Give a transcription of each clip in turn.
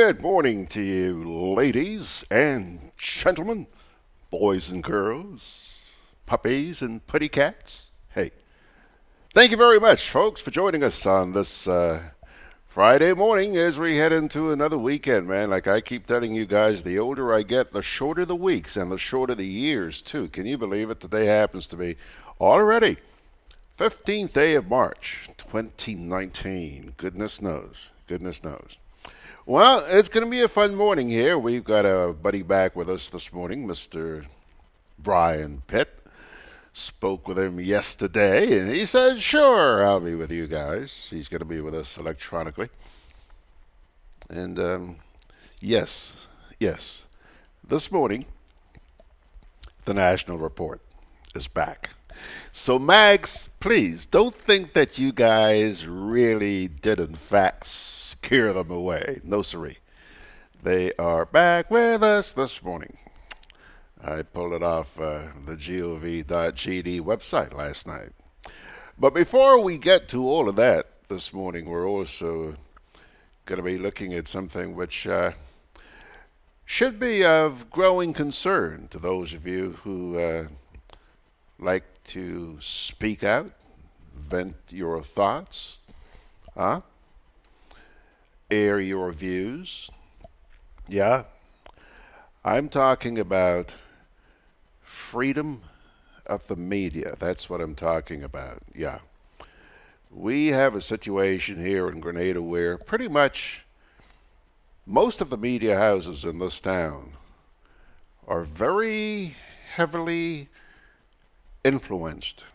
Good morning to you, ladies and gentlemen, boys and girls, puppies and putty cats. Hey, thank you very much, folks, for joining us on this Friday morning as we head into another weekend, man. Like I keep telling you guys, the older I get, the shorter the weeks and the shorter the years, too. Can you believe it? Today happens to be already 15th day of March, 2019. Goodness knows. Goodness knows. Well, it's going to be a fun morning here. We've got a buddy back with us this morning, Mr. Brian Pitt. Spoke with him yesterday, and he said, sure, I'll be with you guys. He's going to be with us electronically. And yes, this morning, the National Report is back. So, Mags, please don't think that you guys really did, in fact, scare them away. No, siree. They are back with us this morning. I pulled it off the gov.gd website last night. But before we get to all of that this morning, we're also going to be looking at something which should be of growing concern to those of you who like to speak out, vent your thoughts, air your views. Yeah, I'm talking about freedom of the media. That's what I'm talking about. Yeah. We have a situation here in Grenada where pretty much most of the media houses in this town are very heavily influenced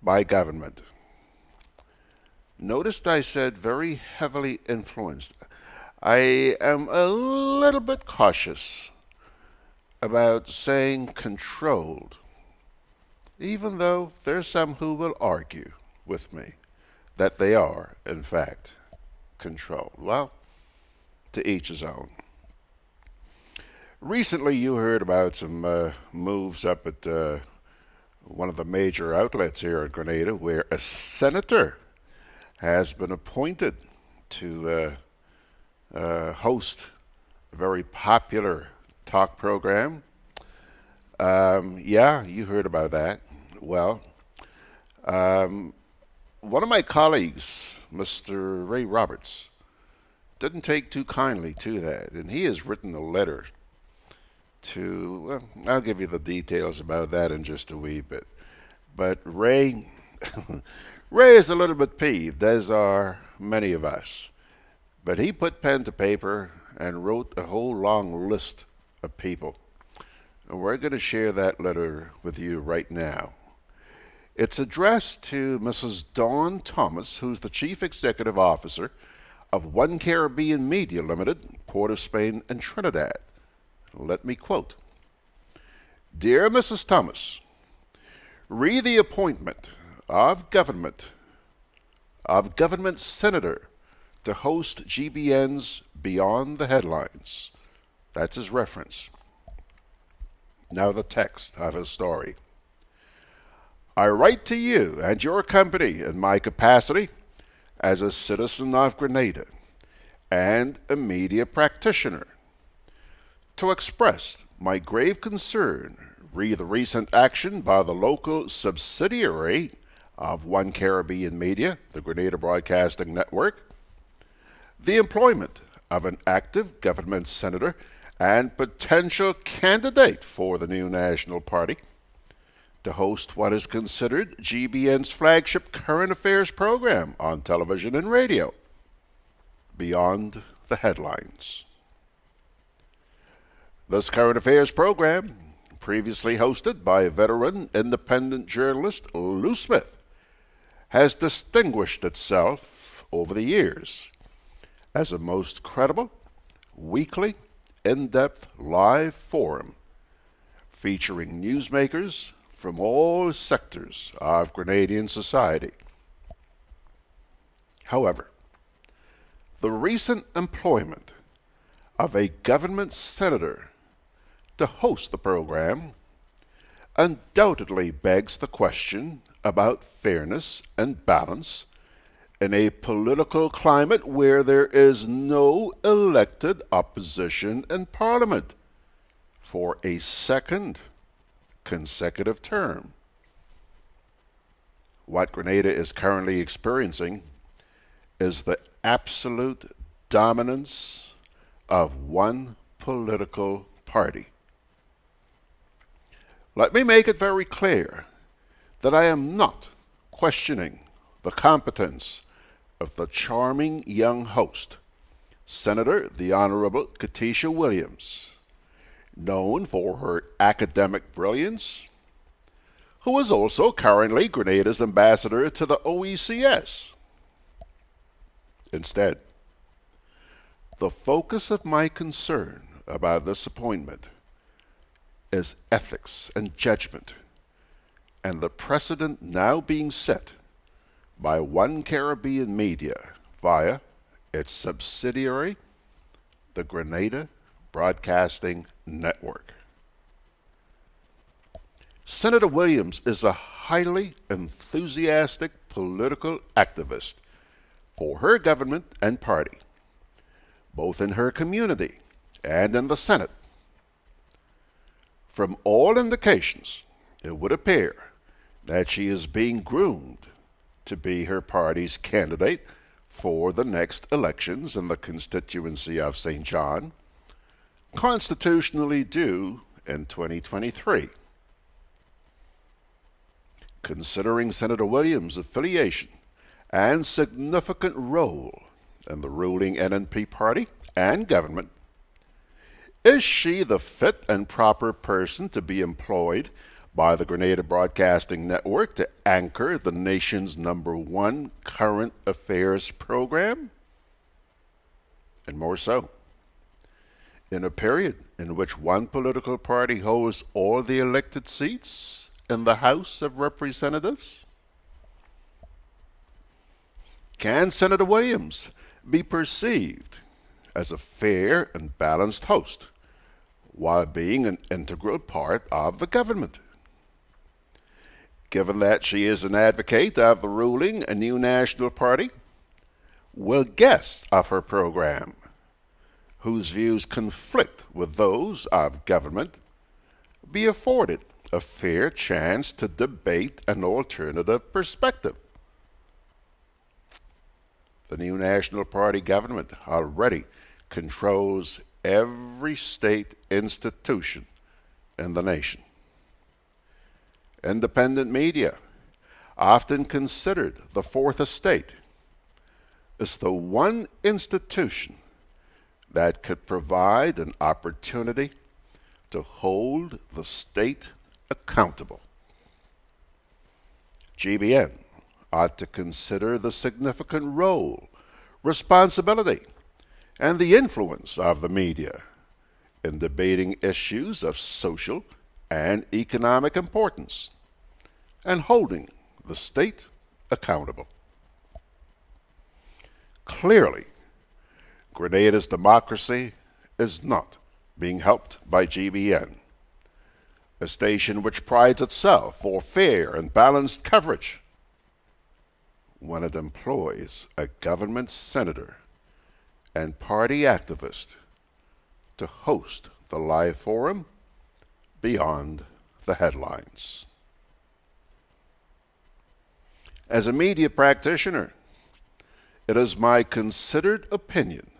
by government. Noticed I said very heavily influenced. I am a little bit cautious about saying controlled, even though there's some who will argue with me that they are, in fact, controlled. Well, to each his own. Recently, you heard about some moves up at one of the major outlets here in Grenada where a senator has been appointed to host a very popular talk program. Yeah, you heard about that. Well, one of my colleagues, Mr. Ray Roberts, didn't take too kindly to that, and he has written a letter to, well, I'll give you the details about that in just a wee bit. But Ray, Ray is a little bit peeved, as are many of us. But he put pen to paper and wrote a whole long list of people. And we're going to share that letter with you right now. It's addressed to Mrs. Dawn Thomas, who's the Chief Executive Officer of One Caribbean Media Limited, Port of Spain and Trinidad. Let me quote, Dear Mrs. Thomas, re the appointment of government senator to host GBN's Beyond the Headlines. That's his reference. Now the text of his story. I write to you and your company in my capacity as a citizen of Grenada and a media practitioner to express my grave concern re the recent action by the local subsidiary of One Caribbean Media, the Grenada Broadcasting Network, the employment of an active government senator and potential candidate for the new National Party to host what is considered GBN's flagship current affairs program on television and radio, Beyond the Headlines. This current affairs program, previously hosted by veteran independent journalist Lou Smith, has distinguished itself over the years as a most credible, weekly, in-depth live forum featuring newsmakers from all sectors of Grenadian society. However, the recent employment of a government senator to host the program undoubtedly begs the question about fairness and balance in a political climate where there is no elected opposition in Parliament for a second consecutive term. What Grenada is currently experiencing is the absolute dominance of one political party. Let me make it very clear that I am not questioning the competence of the charming young host, Senator the Honorable Katisha Williams, known for her academic brilliance, who is also currently Grenada's ambassador to the OECS. Instead, the focus of my concern about this appointment is ethics and judgment, and the precedent now being set by One Caribbean Media via its subsidiary, the Grenada Broadcasting Network. Senator Williams is a highly enthusiastic political activist for her government and party, both in her community and in the Senate. From all indications, it would appear that she is being groomed to be her party's candidate for the next elections in the constituency of St. John, constitutionally due in 2023. Considering Senator Williams' affiliation and significant role in the ruling NNP party and government, is she the fit and proper person to be employed by the Grenada Broadcasting Network to anchor the nation's #1 current affairs program? And more so, in a period in which one political party holds all the elected seats in the House of Representatives? Can Senator Williams be perceived as a fair and balanced host while being an integral part of the government? Given that she is an advocate of the ruling New National Party, will guests of her program, whose views conflict with those of government, be afforded a fair chance to debate an alternative perspective? The New National Party government already controls every state institution in the nation. Independent media, often considered the fourth estate, is the one institution that could provide an opportunity to hold the state accountable. GBN ought to consider the significant role, responsibility, and the influence of the media in debating issues of social and economic importance and holding the state accountable. Clearly, Grenada's democracy is not being helped by GBN, a station which prides itself for fair and balanced coverage, when it employs a government senator and party activist to host the live forum Beyond the Headlines. As a media practitioner, it is my considered opinion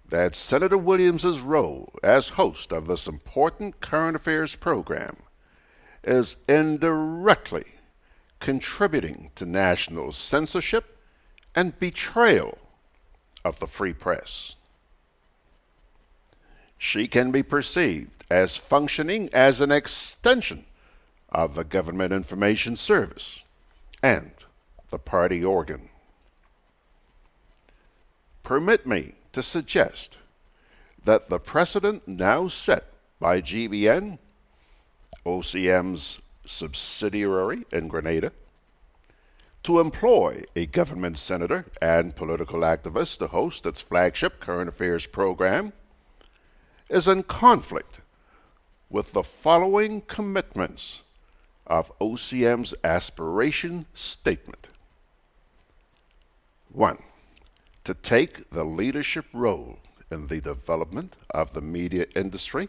that Senator Williams' role as host of this important current affairs program is indirectly contributing to national censorship and betrayal of the free press. She can be perceived as functioning as an extension of the Government Information Service and the party organ. Permit me to suggest that the precedent now set by GBN, OCM's subsidiary in Grenada, to employ a government senator and political activist to host its flagship current affairs program is in conflict with the following commitments of OCM's aspiration statement. One, to take the leadership role in the development of the media industry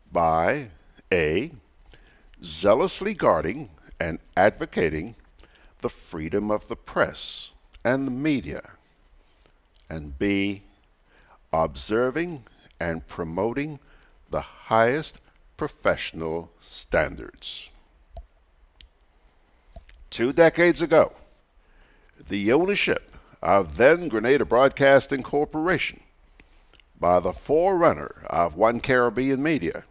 by A, zealously guarding and advocating the freedom of the press and the media, and B, observing and promoting the highest professional standards. 2 decades ago, the ownership of then Grenada Broadcasting Corporation by the forerunner of One Caribbean Media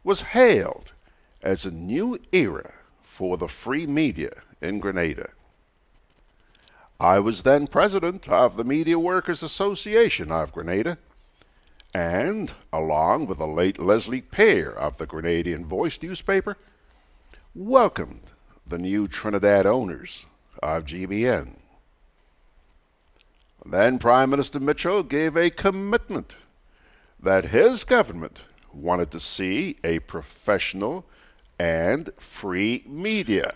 was hailed as a new era for the free media in Grenada. I was then president of the Media Workers Association of Grenada, and, along with the late Leslie Pear of the Grenadian Voice newspaper, welcomed the new Trinidad owners of GBN. Then Prime Minister Mitchell gave a commitment that his government wanted to see a professional and free media.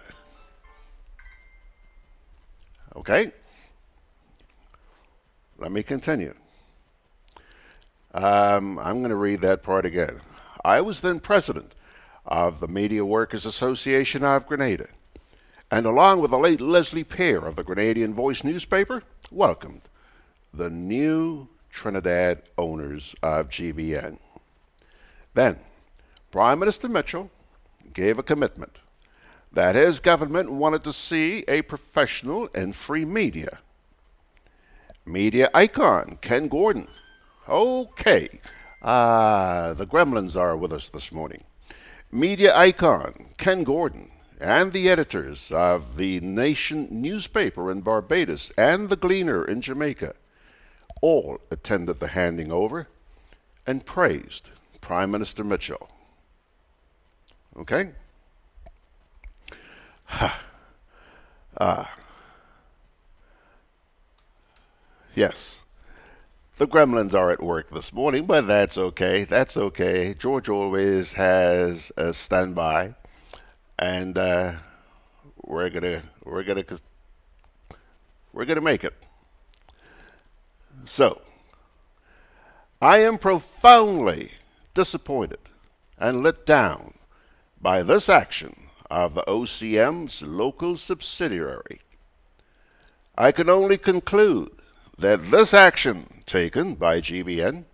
Okay? Let me continue. I'm going to read that part again. I was then president of the Media Workers Association of Grenada, and along with the late Leslie Pear of the Grenadian Voice newspaper, welcomed the new Trinidad owners of GBN. Then, Prime Minister Mitchell gave a commitment that his government wanted to see a professional and free media. Media icon Ken Gordon. Okay, the gremlins are with us this morning. Media icon Ken Gordon and the editors of the Nation newspaper in Barbados and the Gleaner in Jamaica all attended the handing over and praised Prime Minister Mitchell. Okay? Yes. The gremlins are at work this morning, but that's okay. That's okay. George always has a standby, and we're gonna make it. So, I am profoundly disappointed and let down by this action of the OCM's local subsidiary. I can only conclude that this action taken by GBN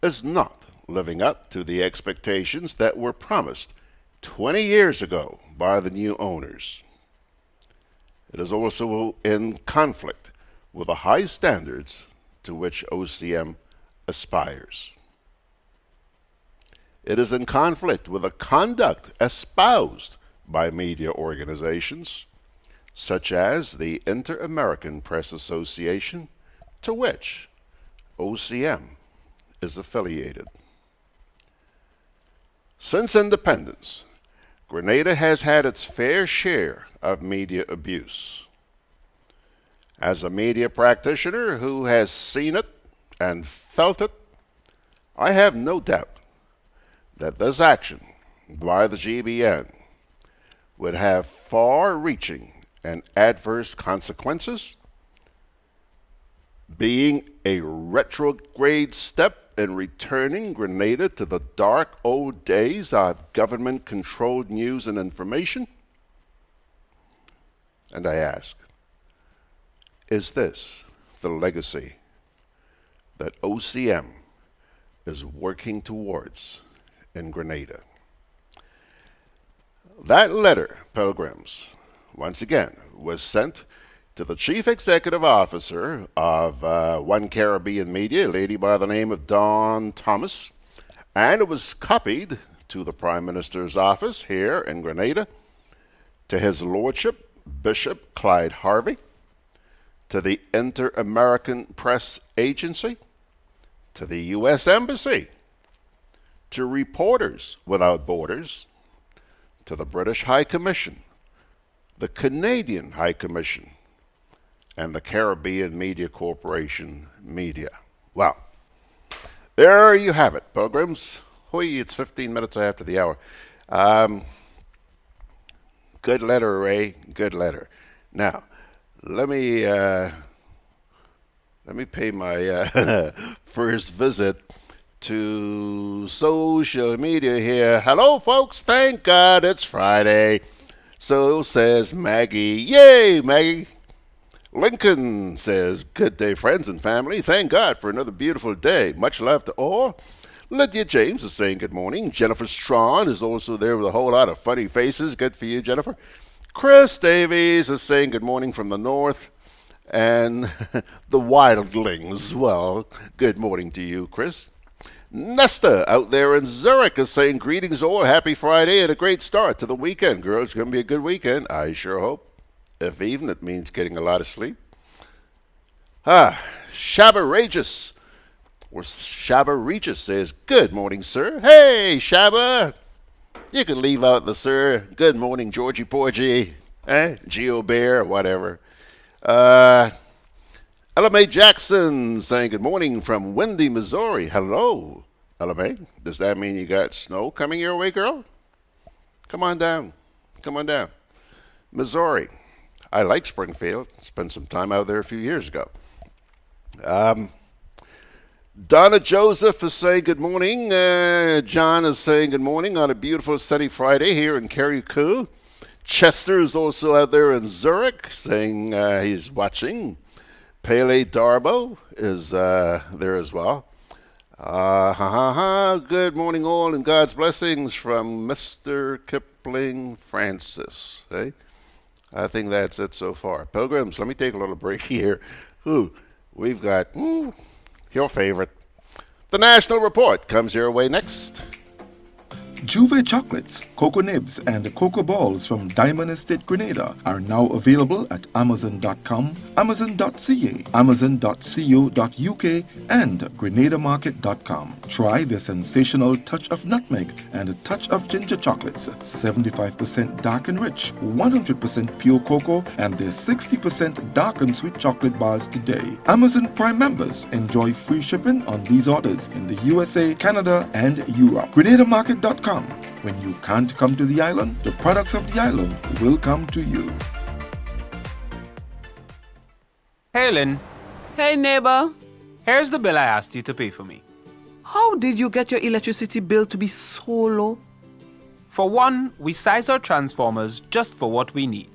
is not living up to the expectations that were promised 20 years ago by the new owners. It is also in conflict with the high standards to which OCM aspires. It is in conflict with the conduct espoused by media organizations such as the Inter-American Press Association, to which OCM is affiliated. Since independence, Grenada has had its fair share of media abuse. As a media practitioner who has seen it and felt it, I have no doubt that this action by the GBN would have far-reaching and adverse consequences, being a retrograde step in returning Grenada to the dark old days of government-controlled news and information. And I ask, is this the legacy that OCM is working towards in Grenada? That letter, Pilgrims, once again, was sent to the Chief Executive Officer of One Caribbean Media, a lady by the name of Dawn Thomas, and it was copied to the Prime Minister's office here in Grenada, to His Lordship, Bishop Clyde Harvey, to the Inter-American Press Agency, to the U.S. Embassy, to Reporters Without Borders, to the British High Commission, the Canadian High Commission, and the Caribbean Media Corporation Media. Well, there you have it, Pilgrims. Hoi, it's 15 minutes after the hour. Good letter, Ray. Good letter. Now, Let me pay my first visit to social media here. Hello, folks. Thank God it's Friday. So says Maggie. Yay, Maggie. Lincoln says, "Good day, friends and family. Thank God for another beautiful day. Much love to all." Lydia James is saying good morning. Jennifer Strawn is also there with a whole lot of funny faces. Good for you, Jennifer. Chris Davies is saying good morning from the north. And the wildlings, well, good morning to you, Chris. Nesta out there in Zurich is saying greetings all. Happy Friday and a great start to the weekend. Girls, it's going to be a good weekend. I sure hope. If even it means getting a lot of sleep. Shabba Regis. Or Shabba Regis says, good morning, sir. Hey, Shabba. You can leave out the sir. Good morning, Georgie Porgy. Geo Bear, whatever. LMA Jackson saying good morning from Windy, Missouri. Hello, LMA. Does that mean you got snow coming your way, girl? Come on down. Come on down. Missouri. I like Springfield. Spent some time out there a few years ago. Donna Joseph is saying good morning. John is saying good morning on a beautiful sunny Friday here in Carriacou. Chester is also out there in Zurich saying he's watching. Pele Darbo is there as well. Good morning all and God's blessings from Mr. Kipling Francis. Hey? I think that's it so far. Pilgrims, let me take a little break here. We've got your favorite. The National Report comes your way next. Juve chocolates, cocoa nibs, and cocoa balls from Diamond Estate Grenada are now available at Amazon.com, Amazon.ca, Amazon.co.uk, and GrenadaMarket.com. Try their sensational touch of nutmeg and a touch of ginger chocolates, 75% dark and rich, 100% pure cocoa, and their 60% dark and sweet chocolate bars today. Amazon Prime members enjoy free shipping on these orders in the USA, Canada, and Europe. GrenadaMarket.com. When you can't come to the island, the products of the island will come to you. Hey, Lynn. Hey, neighbor. Here's the bill I asked you to pay for me. How did you get your electricity bill to be so low? For one, we size our transformers just for what we need.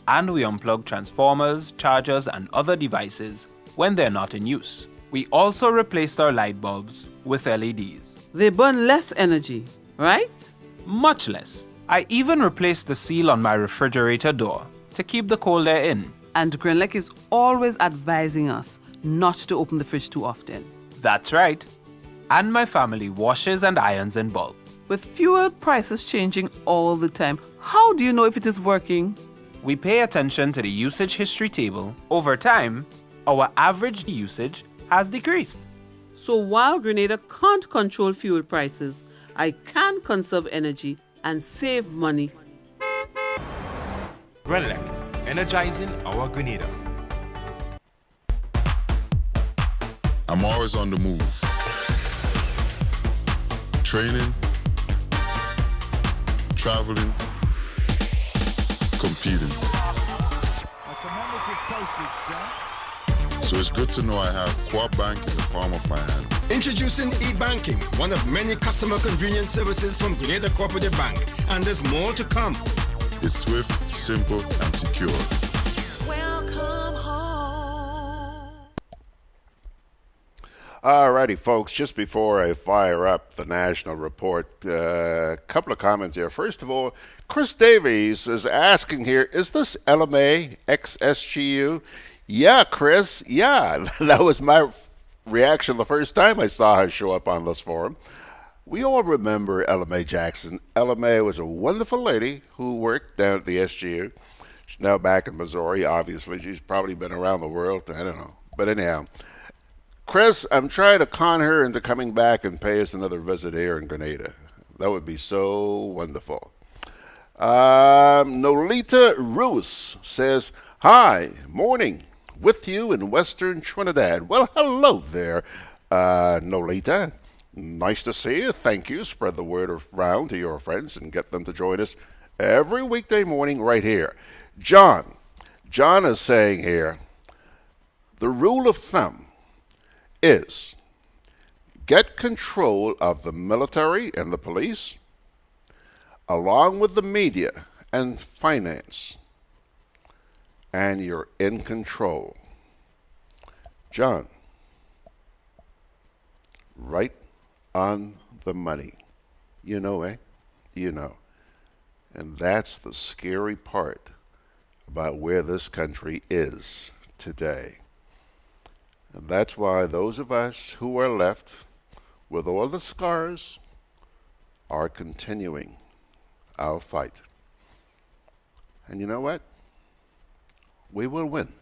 And we unplug transformers, chargers, and other devices when they're not in use. We also replaced our light bulbs with LEDs. They burn less energy, right? Much less. I even replaced the seal on my refrigerator door to keep the cold air in. And Grenlec is always advising us not to open the fridge too often. That's right. And my family washes and irons in bulk. With fuel prices changing all the time, how do you know if it is working? We pay attention to the usage history table. Over time, our average usage has decreased. So while Grenada can't control fuel prices, I can conserve energy and save money. Grenlec, energizing our Grenada. I'm always on the move. Training, traveling, competing. So it's good to know I have Quad Bank in the palm of my hand. Introducing e-banking, one of many customer convenience services from Grenada Cooperative Bank, and there's more to come. It's swift, simple, and secure. Welcome home. Alrighty, folks, just before I fire up the National Report, a couple of comments here. First of all, Chris Davies is asking here, is this LMA XSGU? Yeah, Chris, yeah. That was my reaction the first time I saw her show up on this forum. We all remember LMA Jackson. LMA was a wonderful lady who worked down at the SGU. She's now back in Missouri, obviously. She's probably been around the world. I don't know. But anyhow, Chris, I'm trying to con her into coming back and pay us another visit here in Grenada. That would be so wonderful. Nolita Ruiz says, hi, morning, with you in Western Trinidad. Well, hello there, Nolita. Nice to see you. Thank you. Spread the word around to your friends and get them to join us every weekday morning right here. John John is saying here, the rule of thumb is get control of the military and the police, along with the media and finance, and you're in control. John, right on the money. You know, eh? You know. And that's the scary part about where this country is today. And that's why those of us who are left with all the scars are continuing our fight. And you know what? We will win.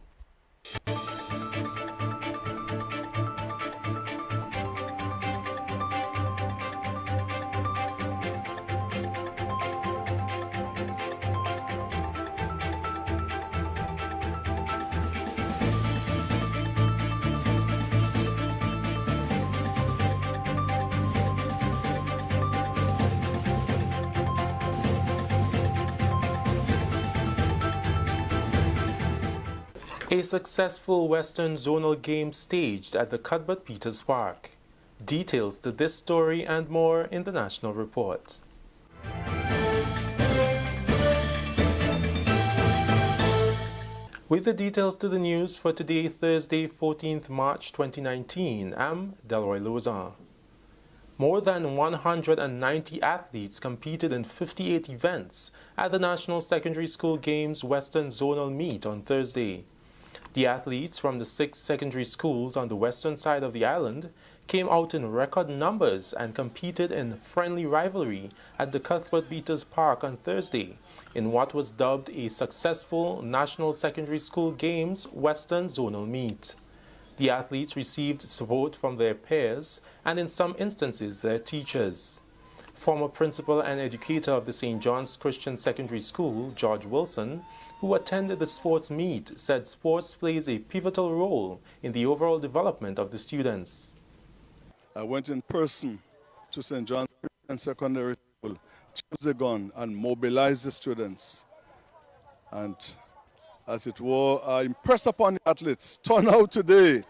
A successful Western Zonal game staged at the Cuthbert Peters Park. Details to this story and more in the National Report. With the details to the news for today, Thursday, 14th March 2019, I'm Delroy Lozan. More than 190 athletes competed in 58 events at the National Secondary School Games Western Zonal Meet on Thursday. The athletes from the 6 secondary schools on the western side of the island came out in record numbers and competed in friendly rivalry at the Cuthbert Peters Park on Thursday in what was dubbed a successful National Secondary School Games Western Zonal Meet. The athletes received support from their peers and in some instances their teachers. Former principal and educator of the St. John's Christian Secondary School, George Wilson, who attended the sports meet, said sports plays a pivotal role in the overall development of the students. I went in person to St. John's Christian Secondary School, chose the gun and mobilized the students. And as it were, I impressed upon the athletes, turn out today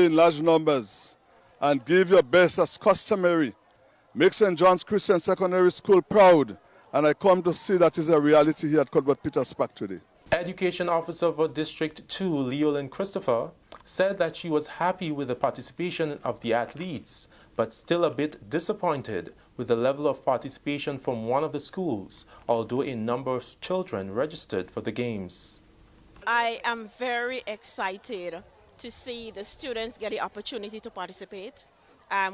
in large numbers and give your best as customary. Make St. John's Christian Secondary School proud. And I come to see that is a reality here at Cuthbert Peters Park today. Education Officer for District 2, Leolyn Christopher, said that she was happy with the participation of the athletes, but still a bit disappointed with the level of participation from one of the schools, although a number of children registered for the games. I am very excited to see the students get the opportunity to participate.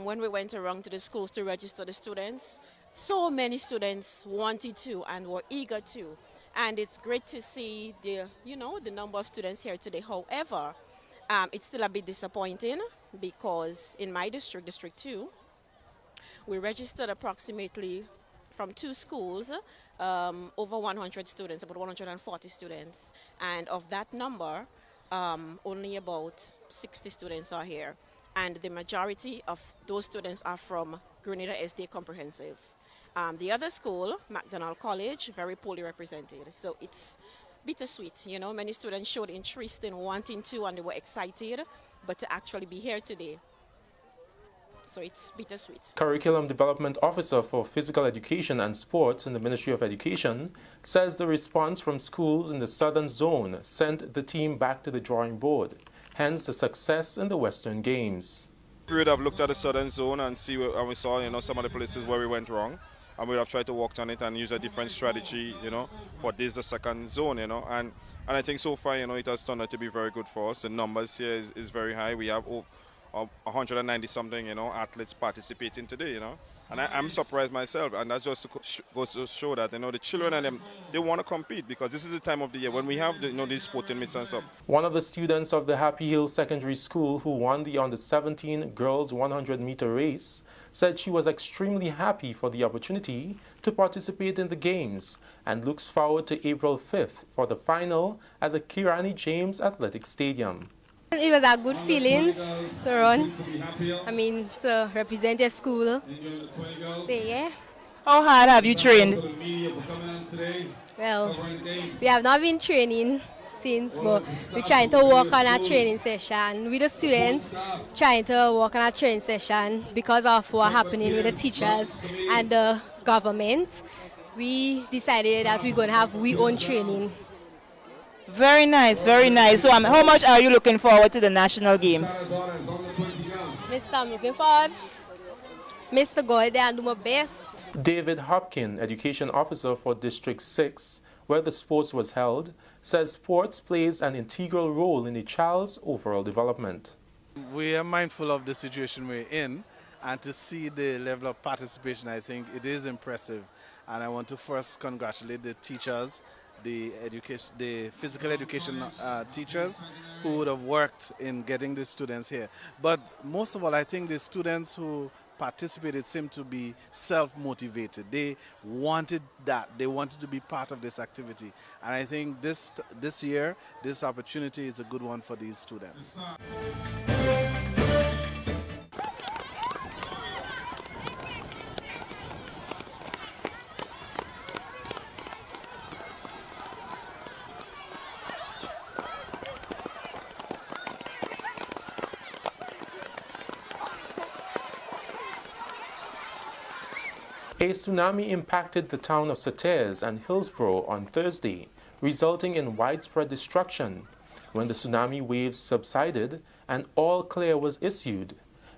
When we went around to the schools to register the students, so many students wanted to and were eager to. And it's great to see the number of students here today. However, it's still a bit disappointing because in my district, District 2, we registered approximately from 2 schools, over 100 students, about 140 students. And of that number, only about 60 students are here. And the majority of those students are from Grenada SD Comprehensive. The other school, McDonald College, very poorly represented. So it's bittersweet. Many students showed interest in wanting to and they were excited, but to actually be here today. So it's bittersweet. Curriculum Development Officer for Physical Education and Sports in the Ministry of Education says the response from schools in the Southern Zone sent the team back to the drawing board, hence the success in the Western Games. We would have looked at the Southern Zone and we saw some of the places where we went wrong, and we would have tried to work on it and use a different strategy, for this the second zone, and I think so far, it has turned out to be very good for us. The numbers here is very high. We have 190 something, athletes participating today, and I'm surprised myself, and that just goes to show that, the children and them, they want to compete because this is the time of the year when we have, these sporting meets and stuff. One of the students of the Happy Hill Secondary School who won the under-17 girls 100-meter race said she was extremely happy for the opportunity to participate in the games and looks forward to April 5th for the final at the Kirani James Athletic Stadium. It was a good feeling to run. To represent your school. So, yeah. How hard have you trained? Well, we have not been training since, but we're trying to work on our training session with the students, trying to work on our training session because of what happening with the teachers and the government. We decided that we're going to have we own training. Very nice, very nice. So how much are you looking forward to the national games? I'm looking forward. Mr. Gudday, and do my best. David Hopkin, Education Officer for District 6, where the sports was held, says sports plays an integral role in a child's overall development. We are mindful of the situation we're in, and to see the level of participation, I think it is impressive. And I want to first congratulate the teachers, the physical education teachers who would have worked in getting the students here. But most of all, I think the students who participated seemed to be self-motivated. They wanted that. They wanted to be part of this activity. And I think this year, this opportunity is a good one for these students. A tsunami impacted the town of Sauters and Hillsborough on Thursday, resulting in widespread destruction. When the tsunami waves subsided, an all clear was issued.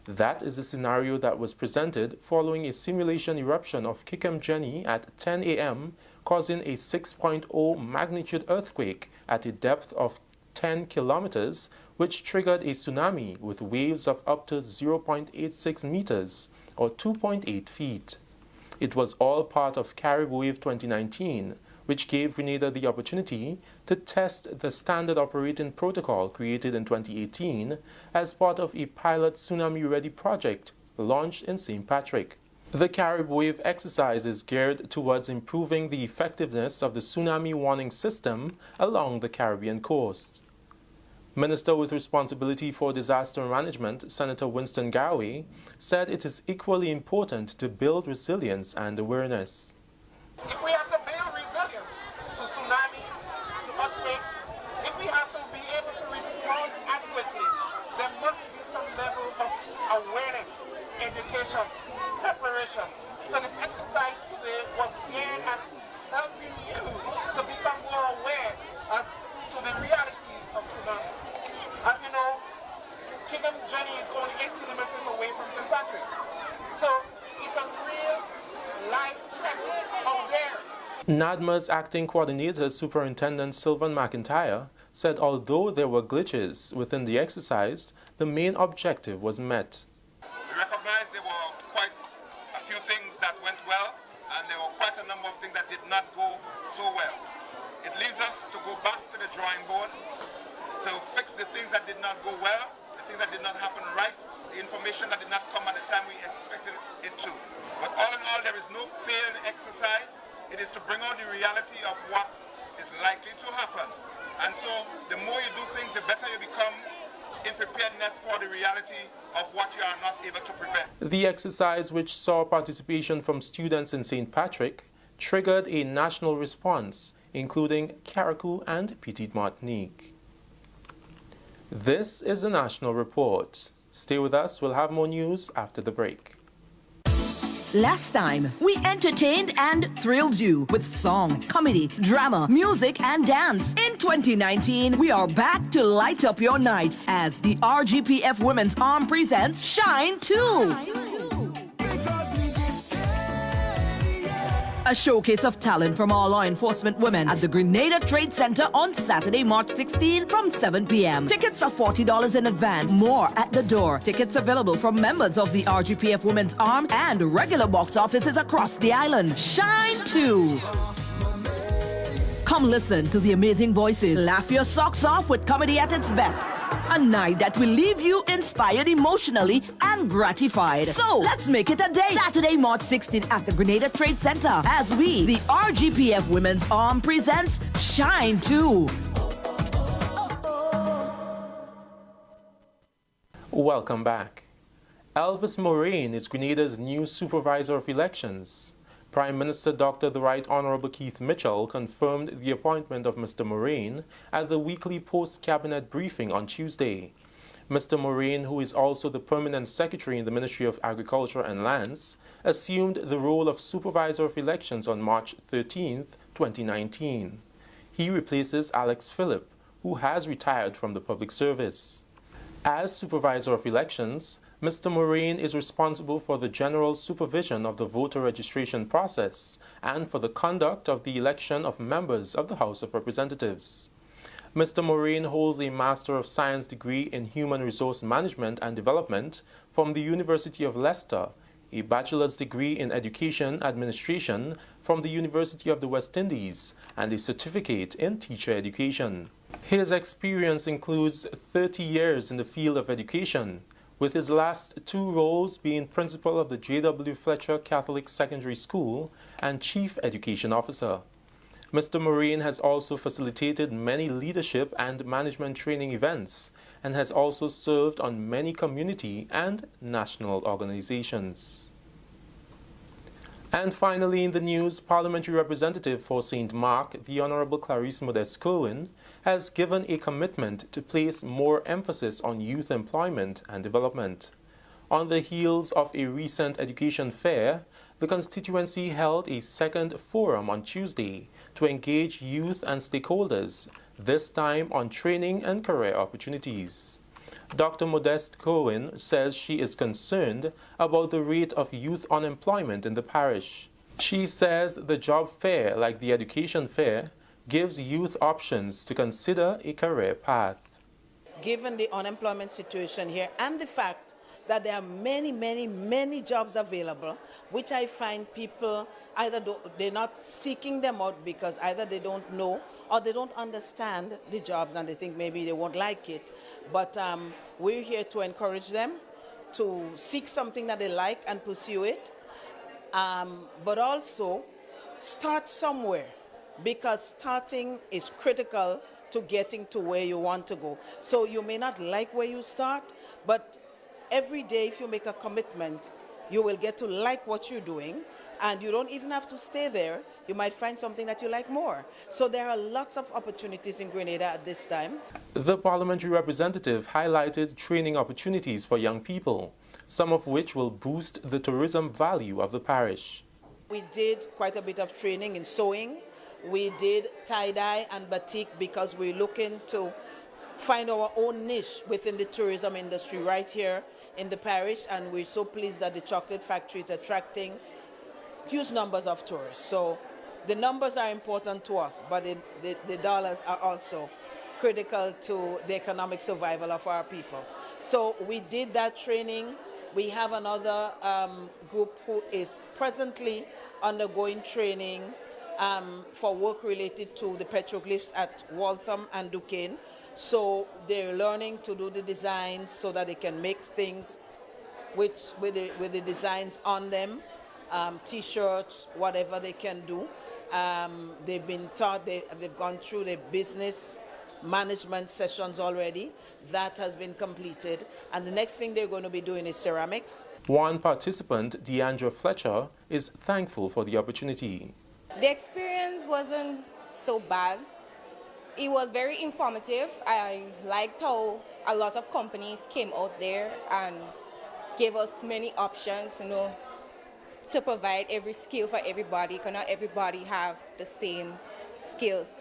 That is the scenario that was presented following a simulation eruption of Kikem Jenny at 10 a.m., causing a 6.0 magnitude earthquake at a depth of 10 kilometers, which triggered a tsunami with waves of up to 0.86 meters or 2.8 feet. It was all part of Carib Wave 2019, which gave Grenada the opportunity to test the standard operating protocol created in 2018 as part of a pilot tsunami-ready project launched in St. Patrick. The Carib Wave exercise is geared towards improving the effectiveness of the tsunami warning system along the Caribbean coast. Minister with responsibility for disaster management, Senator Winston Garwe, said it is equally important to build resilience and awareness. If we have to build resilience to tsunamis, to earthquakes, if we have to be able to respond adequately, there must be some level of awareness, education, preparation. So this exercise today was geared at helping you to become more aware as to the realities of tsunami. As you know, Kikem Jenny is only 8 kilometers away from St. Patrick's. So it's a real life threat out there. NADMA's acting coordinator, Superintendent Sylvan McIntyre, said although there were glitches within the exercise, the main objective was met. We recognize there were quite a few things that went well, and there were quite a number of things that did not go so well. It leaves us to go back to the drawing board, to fix the things that did not go well, the things that did not happen right, the information that did not come at the time we expected it to. But all in all, there is no failed exercise. It is to bring out the reality of what is likely to happen. And so the more you do things, the better you become in preparedness for the reality of what you are not able to prevent. The exercise, which saw participation from students in St. Patrick, triggered a national response, including Carriacou and Petite Martinique. This is the National Report. Stay with us, we'll have more news after the break. Last time, we entertained and thrilled you with song, comedy, drama, music, and dance. In 2019, we are back to light up your night as the RGPF Women's Arm presents Shine 2. A showcase of talent from our law enforcement women at the Grenada Trade Center on Saturday, March 16 from 7 p.m. Tickets are $40 in advance, more at the door. Tickets available from members of the RGPF Women's Arm and regular box offices across the island. Shine 2. Come listen to the amazing voices. Laugh your socks off with comedy at its best. A night that will leave you inspired emotionally and gratified. So, let's make it a day. Saturday, March 16th at the Grenada Trade Center as we, the RGPF Women's Arm, presents Shine 2. Welcome back. Elvis Moraine is Grenada's new supervisor of elections. Prime Minister Dr. the Right Honorable Keith Mitchell confirmed the appointment of Mr. Moraine at the weekly post-cabinet briefing on Tuesday. Mr. Moraine, who is also the Permanent Secretary in the Ministry of Agriculture and Lands, assumed the role of Supervisor of Elections on March 13, 2019. He replaces Alex Phillip, who has retired from the public service. As Supervisor of Elections, Mr. Moraine is responsible for the general supervision of the voter registration process and for the conduct of the election of members of the House of Representatives. Mr. Moraine holds a Master of Science degree in Human Resource Management and Development from the University of Leicester, a bachelor's degree in Education Administration from the University of the West Indies, and a certificate in Teacher Education. His experience includes 30 years in the field of education, with his last two roles being principal of the J.W. Fletcher Catholic Secondary School and Chief Education Officer. Mr. Moraine has also facilitated many leadership and management training events and has also served on many community and national organizations. And finally in the news, Parliamentary Representative for St. Mark, the Honourable Clarice Modeste-Kerwin, has given a commitment to place more emphasis on youth employment and development. On the heels of a recent education fair, the constituency held a second forum on Tuesday to engage youth and stakeholders, this time on training and career opportunities. Dr. Modeste-Kerwin says she is concerned about the rate of youth unemployment in the parish. She says the job fair, like the education fair, gives youth options to consider a career path. Given the unemployment situation here and the fact that there are many jobs available, which I find people either they're not seeking them out because either they don't know or they don't understand the jobs and they think maybe they won't like it. But we're here to encourage them to seek something that they like and pursue it, but also start somewhere, because starting is critical to getting to where you want to go. So you may not like where you start, but every day if you make a commitment, you will get to like what you're doing, and you don't even have to stay there. You might find something that you like more. So there are lots of opportunities in Grenada at this time. The parliamentary representative highlighted training opportunities for young people, some of which will boost the tourism value of the parish. We did quite a bit of training in sewing. We did tie-dye and batik because we're looking to find our own niche within the tourism industry right here in the parish, and we're so pleased that the chocolate factory is attracting huge numbers of tourists. So the numbers are important to us, but the dollars are also critical to the economic survival of our people. So we did that training. We have another group who is presently undergoing training for work related to the petroglyphs at Waltham and Duquesne. So they're learning to do the designs so that they can make things with the designs on them, T-shirts, whatever they can do. They've been taught, they've gone through the business management sessions already. That has been completed. And the next thing they're going to be doing is ceramics. One participant, Deandra Fletcher, is thankful for the opportunity. The experience wasn't so bad. It was very informative. I liked how a lot of companies came out there and gave us many options, to provide every skill for everybody, because not everybody have the same skills.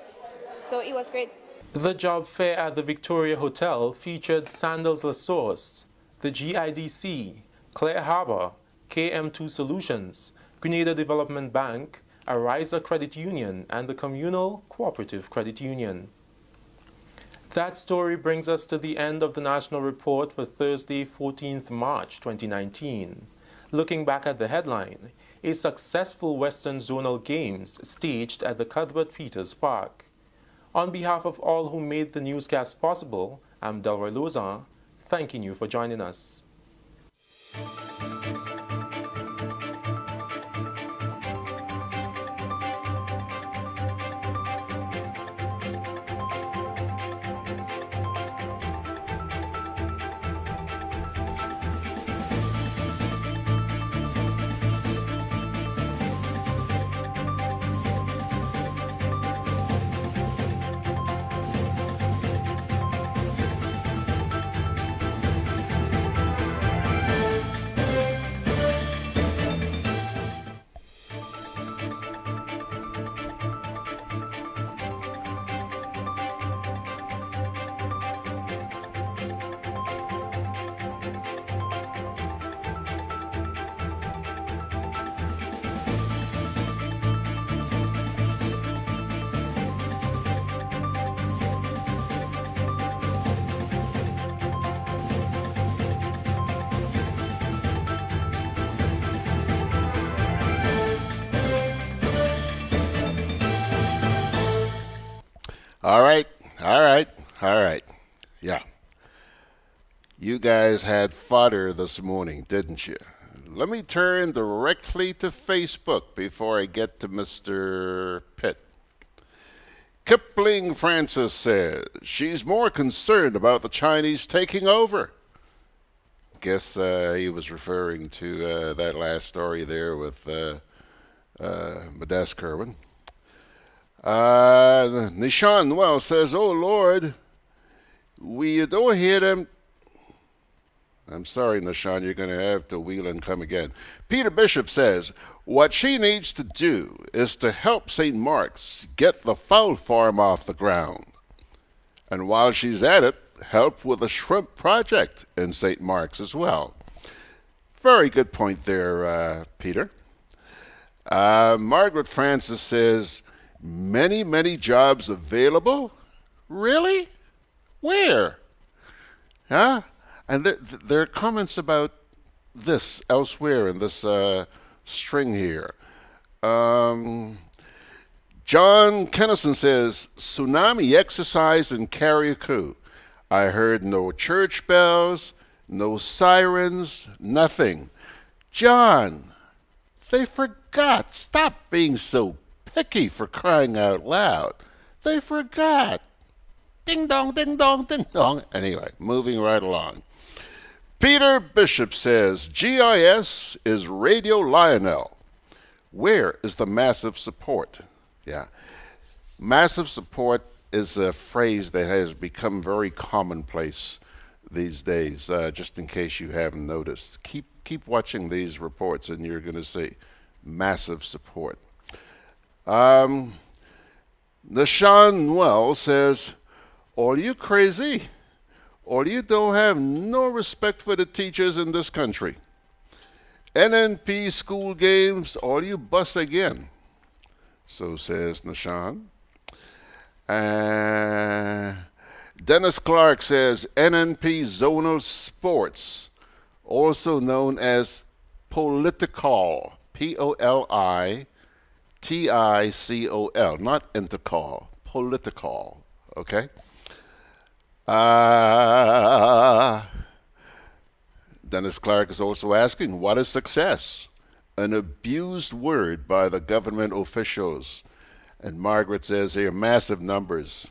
So it was great. The job fair at the Victoria Hotel featured Sandals La Source, the GIDC, Clare Harbour, KM2 Solutions, Grenada Development Bank, Ariza Credit Union, and the Communal Cooperative Credit Union. That story brings us to the end of the National Report for Thursday, 14th March 2019. Looking back at the headline, a successful Western Zonal Games staged at the Cuthbert Peters Park. On behalf of all who made the newscast possible, I'm Delroy Lozan, thanking you for joining us. All right, all right, all right. Yeah. You guys had fodder this morning, didn't you? Let me turn directly to Facebook before I get to Mr. Pitt. Kipling Francis says she's more concerned about the Chinese taking over. Guess he was referring to that last story there with Modeste Kerwin. Nishan Well says, oh Lord, we don't hear them. I'm sorry, Nishan, you're going to have to wheel and come again. Peter Bishop says, what she needs to do is to help St. Mark's get the fowl farm off the ground. And while she's at it, help with the shrimp project in St. Mark's as well. Very good point there, Peter. Margaret Francis says, many, many jobs available? Really? Where? Huh? And there are comments about this elsewhere in this string here. John Kennison says, tsunami exercise in Carriacou. I heard no church bells, no sirens, nothing. John, they forgot. Stop being so picky, for crying out loud. They forgot. Ding dong, ding dong, ding dong. Anyway, moving right along. Peter Bishop says, GIS is Radio Lionel. Where is the massive support? Yeah. Massive support is a phrase that has become very commonplace these days, just in case you haven't noticed. Keep watching these reports and you're going to see massive support. Nashan Well says, are you crazy? Or you don't have no respect for the teachers in this country? NNP school games, or you bust again? So says Nashan. Dennis Clark says NNP zonal sports, also known as political, P-O-L-I-T-I-C-O-L, not intercall, political, okay? Dennis Clark is also asking, what is success? An abused word by the government officials. And Margaret says here, massive numbers.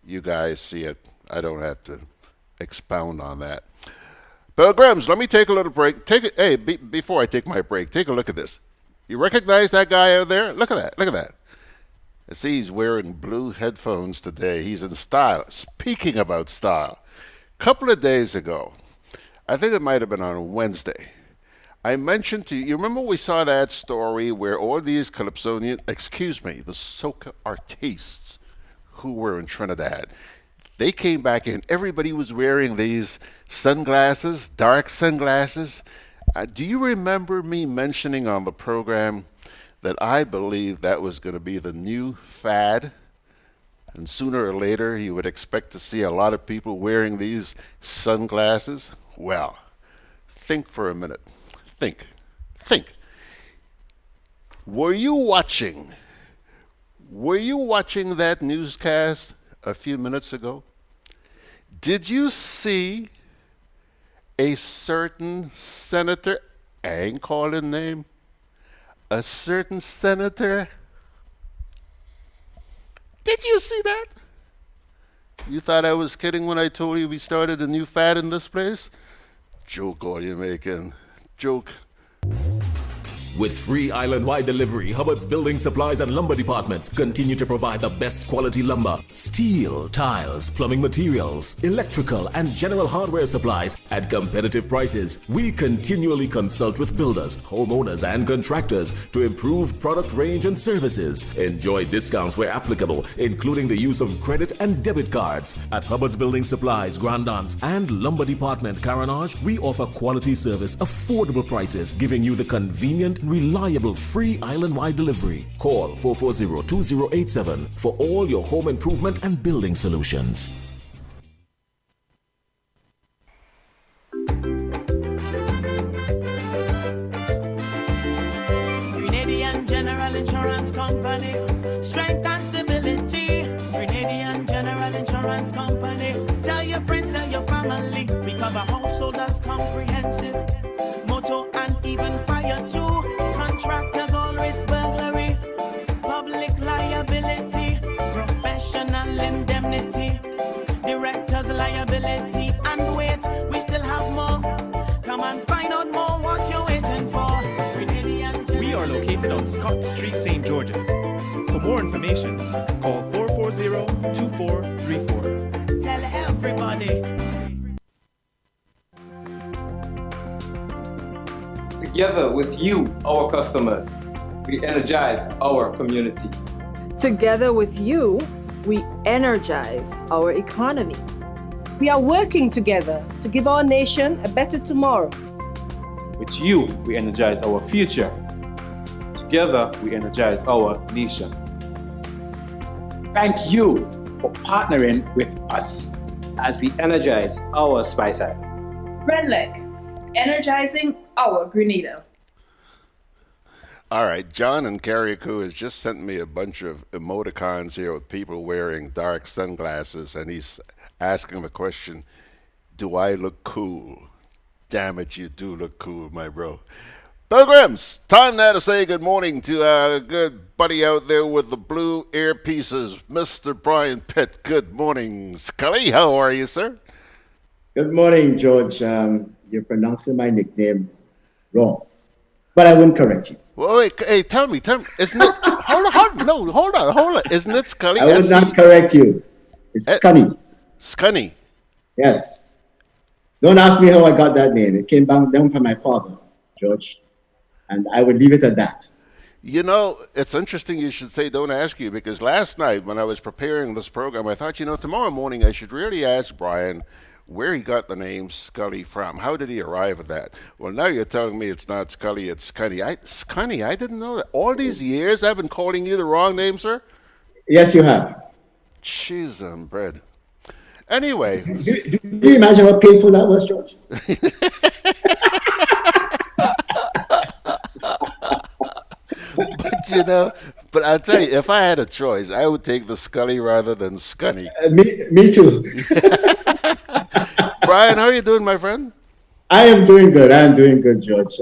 You guys see it. I don't have to expound on that. Pilgrims, let me take a little break. Before I take my break, take a look at this. You recognize that guy out there? Look at that. Look at that. I see he's wearing blue headphones today. He's in style. Speaking about style, a couple of days ago, I think it might have been on Wednesday, I mentioned to you, you remember we saw that story where all these the soca artistes who were in Trinidad, they came back in, everybody was wearing these sunglasses, dark sunglasses. Do you remember me mentioning on the program that I believe that was going to be the new fad? And sooner or later, you would expect to see a lot of people wearing these sunglasses. Well, think for a minute. Think. Were you watching that newscast a few minutes ago? Did you see a certain senator, I ain't calling name, a certain senator? Did you see that? You thought I was kidding when I told you we started a new fad in this place? Joke all you making. Joke. With free island-wide delivery, Hubbard's Building Supplies and Lumber Departments continue to provide the best quality lumber, steel, tiles, plumbing materials, electrical, and general hardware supplies at competitive prices. We continually consult with builders, homeowners, and contractors to improve product range and services. Enjoy discounts where applicable, including the use of credit and debit cards. At Hubbard's Building Supplies, Grandance, and Lumber Department, Caranage, we offer quality service, affordable prices, giving you the convenient, reliable, free island-wide delivery. Call 440-2087 for all your home improvement and building solutions. Grenadian General Insurance Company, strength and stability. reliability and weight. We still have more. Come and find out more what you're waiting for. We are located on Scott Street, St. George's. For more information, call 440-2434. Tell everybody. Together with you, our customers, we energize our community. Together with you, we energize our economy. We are working together to give our nation a better tomorrow. With you, we energize our future. Together, we energize our nation. Thank you for partnering with us as we energize our Speyside. Renlec, energizing our Grenada. All right, John in Carriacou has just sent me a bunch of emoticons here with people wearing dark sunglasses, and he's asking the question, do I look cool? Damn it, you do look cool, my bro. Pilgrims, time now to say good morning to our good buddy out there with the blue earpieces, Mr. Brian Pitt. Good morning, Scully. How are you, sir? Good morning, George. You're pronouncing my nickname wrong, but I wouldn't correct you. Well, wait, hey, tell me, isn't it? hold on. Isn't it Scully? I would not correct you. It's Scunny. Scunny. Yes. Don't ask me how I got that name. It came down from my father, George. And I would leave it at that. You know, it's interesting you should say don't ask you, because last night when I was preparing this program, I thought, tomorrow morning I should really ask Brian where he got the name Scully from. How did he arrive at that? Well, now you're telling me it's not Scully, it's Scunny. Scunny, I didn't know that. All these years I've been calling you the wrong name, sir? Yes, you have. Cheese and bread. Anyway. Do you imagine how painful that was, George? But I'll tell you, if I had a choice, I would take the Scully rather than Scunny. Me too. Brian, how are you doing, my friend? I am doing good, George.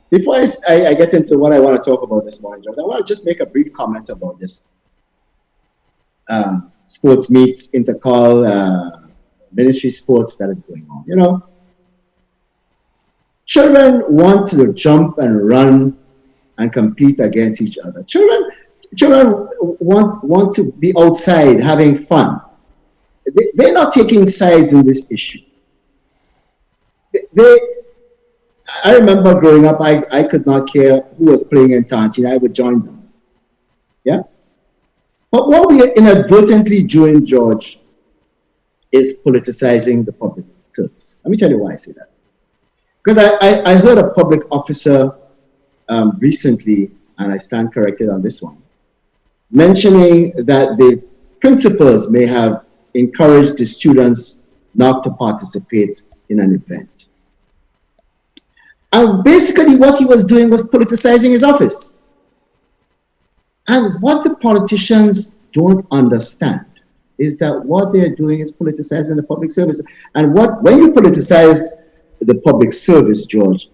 Before I get into what I want to talk about this morning, George, I want to just make a brief comment about this sports meets, intercall, ministry sports that is going on. Children want to jump and run and compete against each other. Children want to be outside having fun. They're not taking sides in this issue. I remember growing up, I could not care who was playing in Tantina. I would join them. Yeah? But what we are inadvertently doing, George, is politicizing the public service. Let me tell you why I say that. Because I heard a public officer recently, and I stand corrected on this one, mentioning that the principals may have encouraged the students not to participate in an event. And basically what he was doing was politicizing his office. And what the politicians don't understand is that what they're doing is politicizing the public service. And when you politicize the public service, George,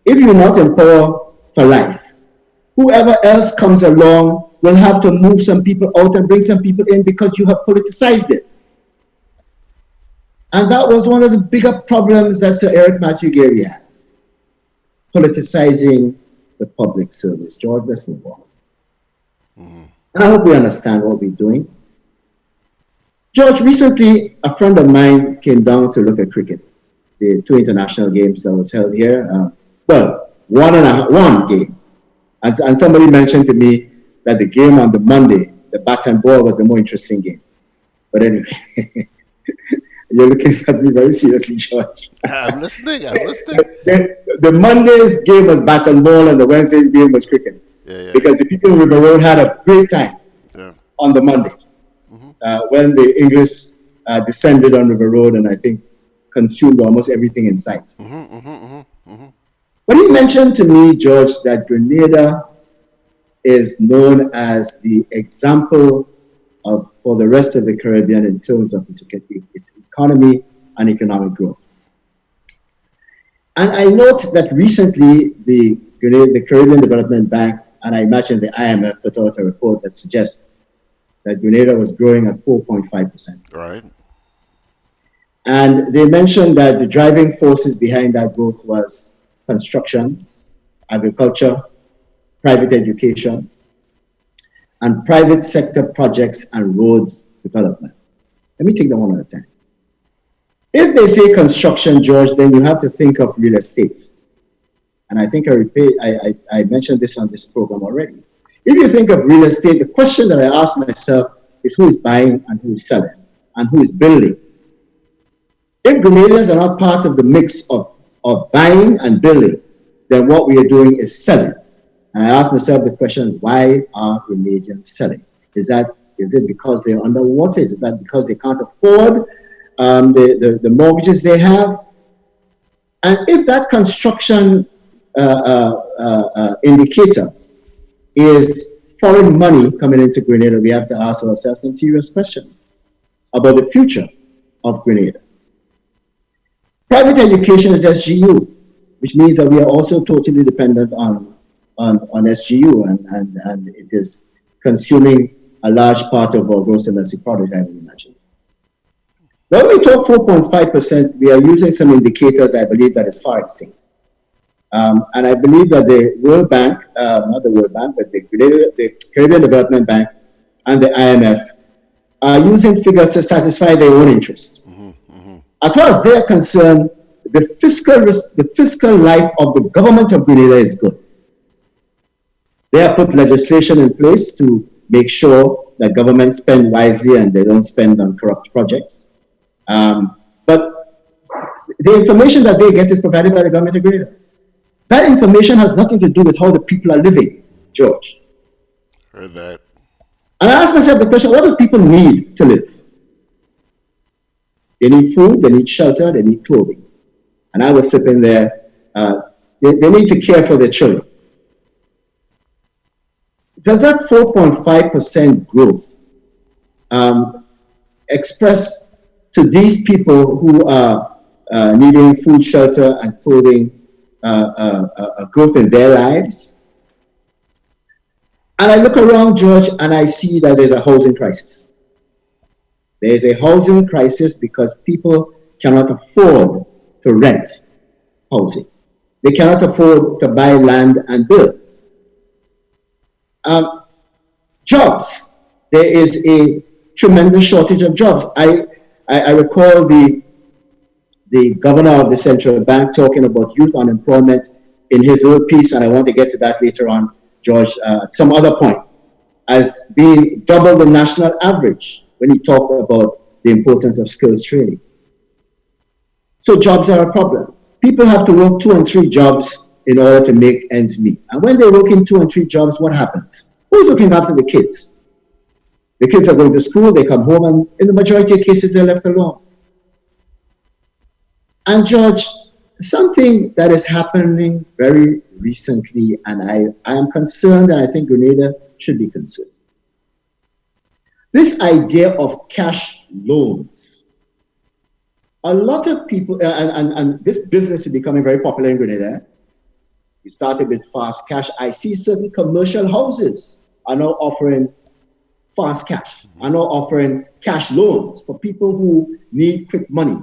if you're not in power for life, whoever else comes along will have to move some people out and bring some people in because you have politicized it. And that was one of the bigger problems that Sir Eric Matthew Gary had. Politicizing the public service. George, let's move on. And I hope we understand what we're doing. George, recently a friend of mine came down to look at cricket. The 2 international games that was held here. One game. And somebody mentioned to me that the game on the Monday, the bat and ball, was the more interesting game. But anyway, you're looking at me very seriously, George. I'm listening. The Monday's game was bat and ball and the Wednesday's game was cricket. Yeah. Because the people in River Road had a great time on the Monday when the English descended on River Road and I think consumed almost everything in sight. But he mentioned to me, George, that Grenada is known as the example for the rest of the Caribbean in terms of its economy and economic growth. And I note that recently the Caribbean Development Bank, and I imagine the IMF, put out a report that suggests that Grenada was growing at 4.5%. Right. And they mentioned that the driving forces behind that growth was construction, agriculture, private education, and private sector projects and roads development. Let me take them one at a time. If they say construction, George, then you have to think of real estate. And I think I mentioned this on this program already. If you think of real estate, the question that I ask myself is who is buying and who is selling and who is building. If Grenadians are not part of the mix of buying and building, then what we are doing is selling. And I ask myself the question, why are Grenadians selling? Is it because they're underwater? Is that because they can't afford the mortgages they have? And if that construction indicator is foreign money coming into Grenada, we have to ask ourselves some serious questions about the future of Grenada. Private education is SGU, which means that we are also totally dependent on SGU, and it is consuming a large part of our gross domestic product, I would imagine. When we talk 4.5%, we are using some indicators I believe that is far extinct. And I believe that the World Bank, not the World Bank, but the Caribbean Development Bank and the IMF are using figures to satisfy their own interests. As far as they are concerned, the fiscal life of the government of Grenada is good. They have put legislation in place to make sure that governments spend wisely and they don't spend on corrupt projects. But the information that they get is provided by the government of Grenada. That information has nothing to do with how the people are living, George. Heard that. And I ask myself the question, what do people need to live? They need food, they need shelter, they need clothing. And I was sitting there, they need to care for their children. Does that 4.5% growth express to these people who are needing food, shelter, and clothing a growth in their lives? And I look around, George, and I see that there's a housing crisis. There is a housing crisis because people cannot afford to rent housing. They cannot afford to buy land and build. Jobs. There is a tremendous shortage of jobs. I recall the governor of the central bank talking about youth unemployment in his old piece, and I want to get to that later on, George, at some other point, as being double the national average when he talked about the importance of skills training. So jobs are a problem. People have to work 2 and 3 jobs in order to make ends meet. And when they work in 2 and 3 jobs, what happens? Who's looking after the kids? The kids are going to school, they come home, and in the majority of cases, they're left alone. And George, something that is happening very recently, and I am concerned, and I think Grenada should be concerned. This idea of cash loans. A lot of people, and this business is becoming very popular in Grenada. It started with fast cash. I see certain commercial houses are now offering fast cash, are now offering cash loans for people who need quick money.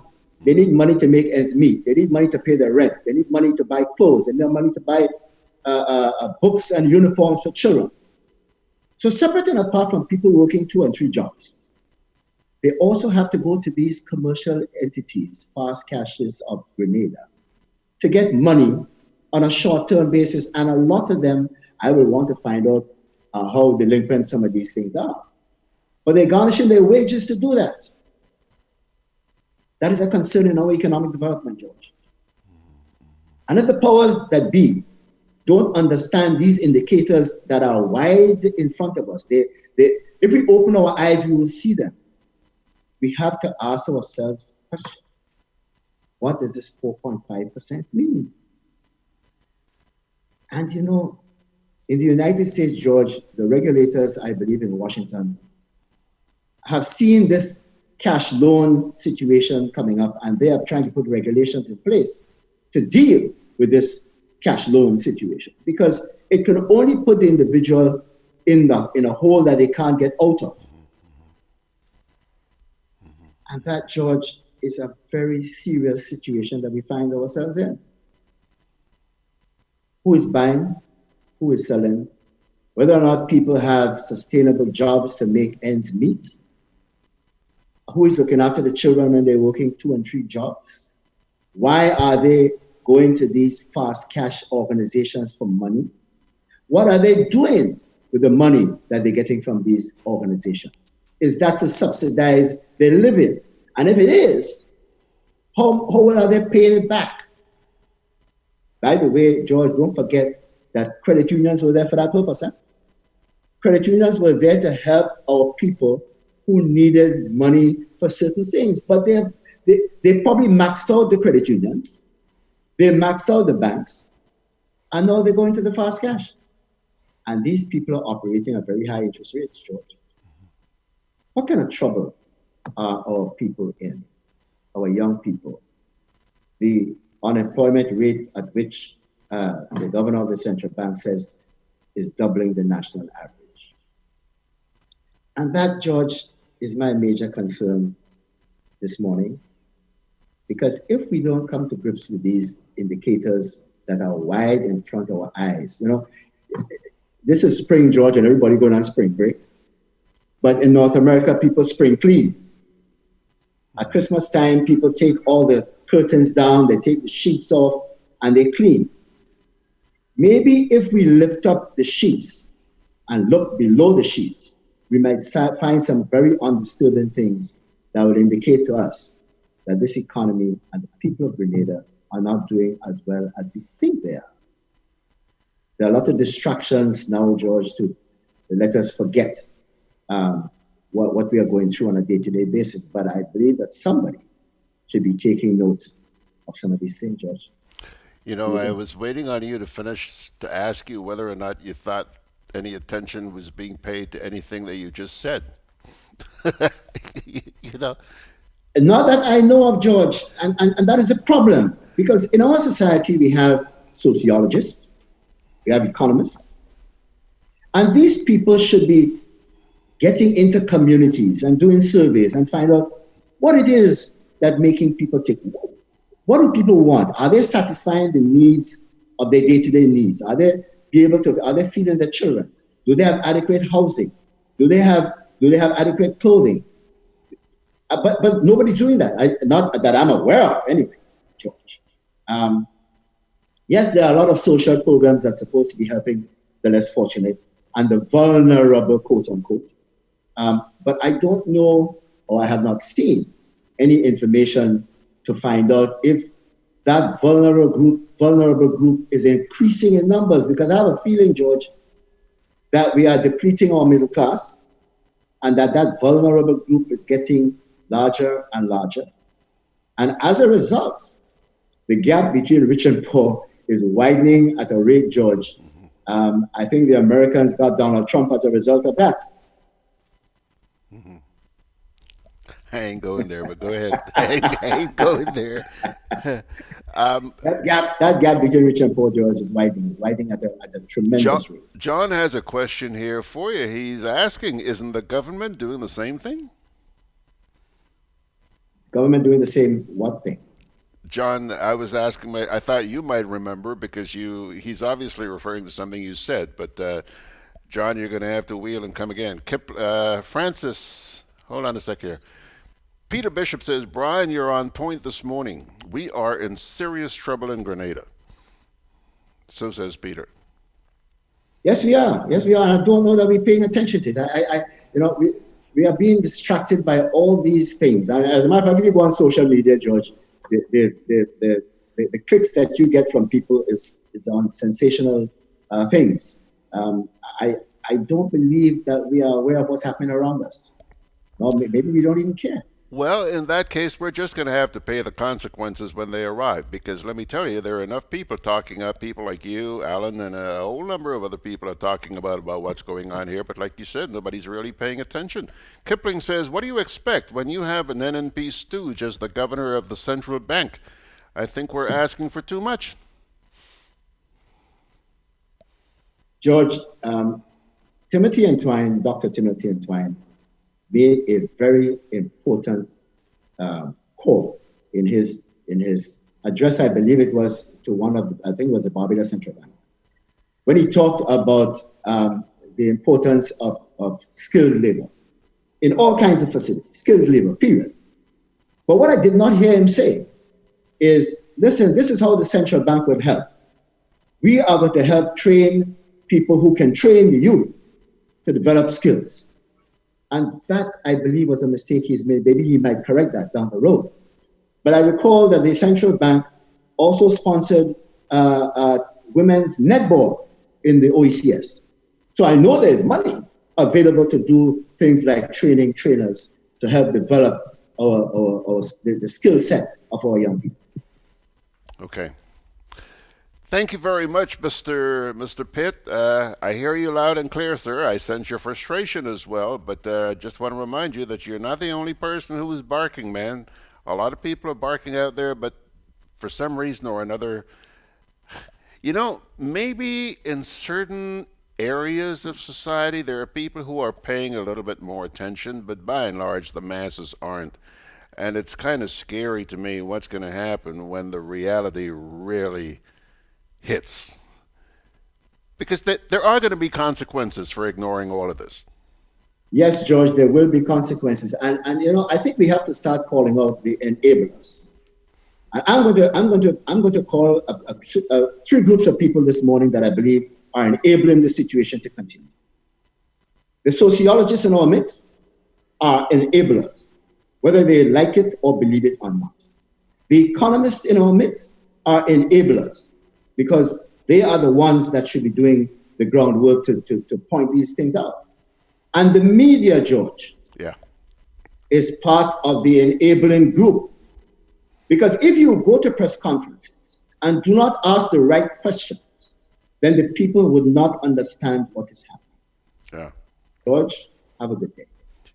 They need money to make ends meet. They need money to pay their rent. They need money to buy clothes. They need money to buy books and uniforms for children. So separate and apart from people working 2 and 3 jobs, they also have to go to these commercial entities, fast cashes of Grenada, to get money on a short-term basis. And a lot of them, I will want to find out how delinquent some of these things are. But they're garnishing their wages to do that. That is a concern in our economic development, George. And if the powers that be don't understand these indicators that are wide in front of us, if we open our eyes, we will see them. We have to ask ourselves the question, what does this 4.5% mean? And you know, in the United States, George, the regulators, I believe in Washington, have seen this cash loan situation coming up, and they are trying to put regulations in place to deal with this cash loan situation, because it can only put the individual in a hole that they can't get out of. And that, George, is a very serious situation that we find ourselves in. Who is buying? Who is selling? Whether or not people have sustainable jobs to make ends meet? Who is looking after the children when they're working 2 and 3 jobs? Why are they going to these fast cash organizations for money? What are they doing with the money that they're getting from these organizations? Is that to subsidize their living? And if it is, how well are they paying it back? By the way, George, don't forget that credit unions were there for that purpose. Huh? Credit unions were there to help our people who needed money for certain things. But they probably maxed out the credit unions. They maxed out the banks. And now they're going to the fast cash. And these people are operating at very high interest rates, George. What kind of trouble are our people in, our young people? The unemployment rate at which the governor of the central bank says is doubling the national average. And that, George, is my major concern this morning. Because if we don't come to grips with these indicators that are wide in front of our eyes, this is spring, George, and everybody going on spring break. But in North America, people spring clean. At Christmas time, people take all the curtains down, they take the sheets off, and they clean. Maybe if we lift up the sheets and look below the sheets, we might find some very undisturbing things that will indicate to us that this economy and the people of Grenada are not doing as well as we think they are. There are a lot of distractions now, George, to let us forget what we are going through on a day-to-day basis. But I believe that somebody should be taking note of some of these things, George. I was waiting on you to finish to ask you whether or not you thought any attention was being paid to anything that you just said. Not that I know of, George, and that is the problem. Because in our society, we have sociologists, we have economists, and these people should be getting into communities and doing surveys and find out what it is that making people tick. What do people want? Are they satisfying the needs of their day-to-day needs? Are they feeding their children? Do they have adequate housing? Do they have adequate clothing? But nobody's doing that. Not that I'm aware of, anyway, George. Yes, there are a lot of social programs that's supposed to be helping the less fortunate and the vulnerable, quote unquote. But I don't know, or I have not seen any information to find out if that vulnerable group is increasing in numbers, because I have a feeling, George, that we are depleting our middle class and that vulnerable group is getting larger and larger. And as a result, the gap between rich and poor is widening at a rate, George. I think the Americans got Donald Trump as a result of that. I ain't going there, but go ahead. I ain't going there. That gap between rich and poor, George, is widening at a tremendous rate. John has a question here for you. He's asking, isn't the government doing the same thing? Government doing the same what thing? John, I was asking, I thought you might remember because he's obviously referring to something you said, but John, you're going to have to wheel and come again. Francis, hold on a sec here. Peter Bishop says, Brian, you're on point this morning. We are in serious trouble in Grenada. So says Peter. Yes, we are. Yes, we are. And I don't know that we're paying attention to it. We are being distracted by all these things. And as a matter of fact, if you go on social media, George, the clicks that you get from people is on sensational things. I don't believe that we are aware of what's happening around us. No, maybe we don't even care. Well, in that case, we're just going to have to pay the consequences when they arrive, because let me tell you, there are enough people talking up, people like you, Alan, and a whole number of other people are talking about what's going on here, but like you said, nobody's really paying attention. Kipling says, what do you expect when you have an NNP stooge as the governor of the central bank? I think we're asking for too much. George, Dr. Timothy Entwine made a very important call in his address. I believe it was to I think it was the Barbados Central Bank, when he talked about the importance of skilled labor in all kinds of facilities, skilled labor, period. But what I did not hear him say is, listen, this is how the central bank would help. We are going to help train people who can train the youth to develop skills. And that, I believe, was a mistake he's made. Maybe he might correct that down the road. But I recall that the central bank also sponsored women's netball in the OECS. So I know there's money available to do things like training trainers to help develop the skill set of our young people. Okay. Thank you very much, Mr. Pitt. I hear you loud and clear, sir. I sense your frustration as well, but just want to remind you that you're not the only person who is barking, man. A lot of people are barking out there, but for some reason or another, you know, maybe in certain areas of society there are people who are paying a little bit more attention, but by and large the masses aren't. And it's kind of scary to me what's going to happen when the reality really hits. Because there are going to be consequences for ignoring all of this. Yes, George, there will be consequences. And you know, I think we have to start calling out the enablers. And I'm going to call three groups of people this morning that I believe are enabling the situation to continue. The sociologists in our midst are enablers, whether they like it or believe it or not. The economists in our midst are enablers, because they are the ones that should be doing the groundwork to point these things out. And the media, George, is part of the enabling group. Because if you go to press conferences and do not ask the right questions, then the people would not understand what is happening. Yeah. George, have a good day.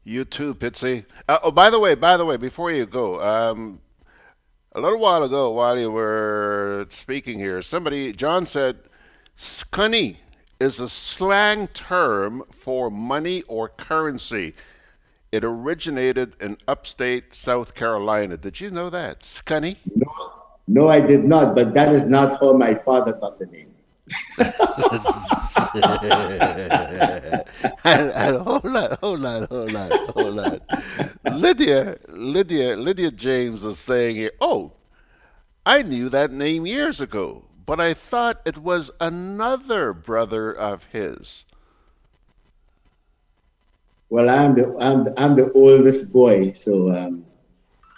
You too, Pitsy. By the way, before you go, a little while ago, while you were speaking here, John said, scunny is a slang term for money or currency. It originated in upstate South Carolina. Did you know that? Scunny? No, I did not, but that is not how my father got the name. and hold on. Lydia James is saying here, oh, I knew that name years ago, but I thought it was another brother of his. Well, I'm the oldest boy, so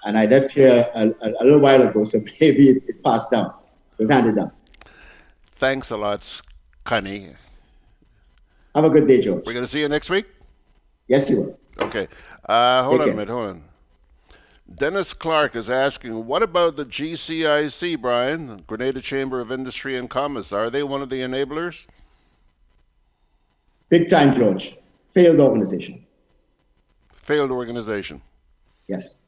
and I left here a little while ago, so maybe it passed down. It was handed down. Thanks a lot, Connie. Have a good day, George. We're going to see you next week? Yes, you will. Okay. Hold on a minute, hold on. Dennis Clark is asking, what about the GCIC, Brian, Grenada Chamber of Industry and Commerce? Are they one of the enablers? Big time, George. Failed organization. Failed organization. Yes.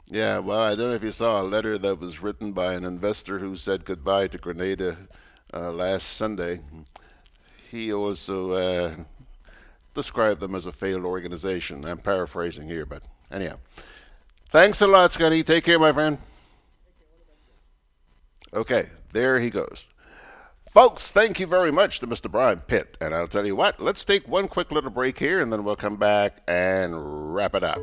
Yeah, well, I don't know if you saw a letter that was written by an investor who said goodbye to Grenada last Sunday. He also described them as a failed organization. I'm paraphrasing here, but anyhow. Thanks a lot, Scotty. Take care, my friend. Okay, there he goes. Folks, thank you very much to Mr. Brian Pitt. And I'll tell you what, let's take one quick little break here, and then we'll come back and wrap it up.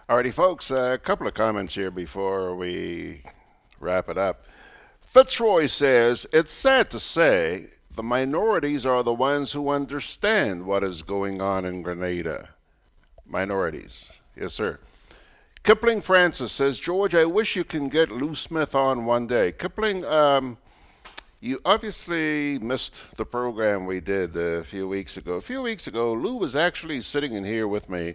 Alrighty, folks, a couple of comments here before we wrap it up. Fitzroy says, it's sad to say the minorities are the ones who understand what is going on in Grenada. Minorities. Yes, sir. Kipling Francis says, George, I wish you can get Lou Smith on one day. Kipling, you obviously missed the program we did a few weeks ago. A few weeks ago, Lou was actually sitting in here with me